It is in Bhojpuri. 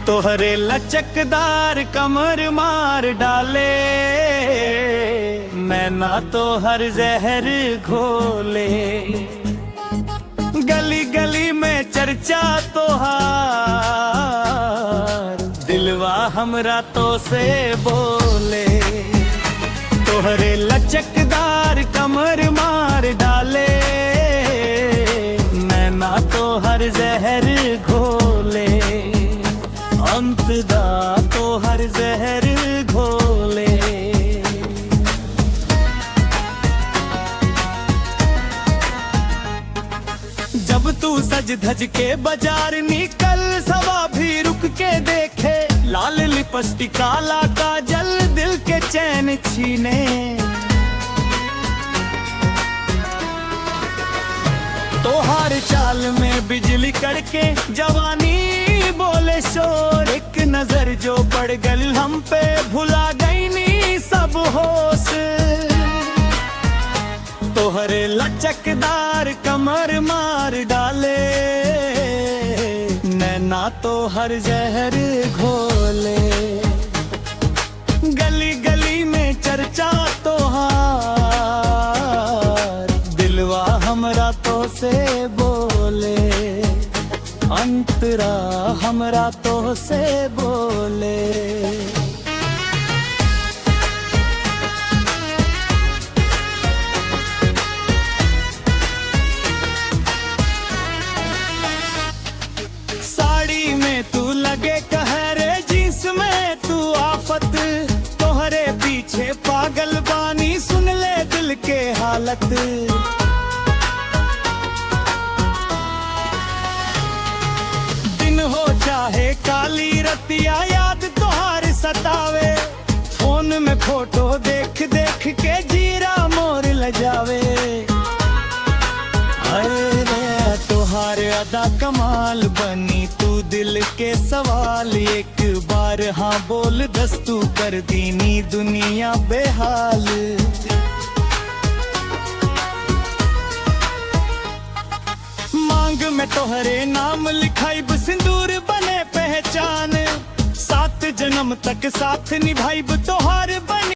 तोहरे लचकदार कमर मार डाले, मैं ना तो हर जहर घोले। गली गली में चर्चा तोहार, दिलवा हमरा तो से बोले। तोहरे लचकदार कमर मार डाले, मैं ना तो हर जहर घोले। अंतदा तो हर जहर घोले। जब तू सज धज के बाजार निकल, सवा भी रुक के देखे। लाल लिपस्टिक काला काजल दिल के चैन छीने। तोहार चाल में बिजली कड़के, जवानी बोले शोर। एक नजर जो पड़ गल हम पे, भुला गई नी सब होश। तोहरे लचकदार कमर मार डाले, नैना तो हर जहर घोले। गली गली में चर्चा तोहार, दिलवा हमरा तो से बोले। अंतरा हमरा तो से बोले। साड़ी में तू लगे कहरे, जींस में तू आफत। तोहरे पीछे पागल बानी, सुन ले दिल के हालत। दिन हो चाहे काली रतिया, याद तोहार सतावे। फोन में फोटो देख देख के जीरा मोर लजावे। तोहार अदा कमाल बनी, तू दिल के सवाल। एक बार हाँ बोल दस, तू कर दीनी दुनिया बेहाल। मांग में तोहरे नाम लिखाइब, सिंदूर बने पहचान। 7 जन्म तक साथ निभाइब, तोहार बने।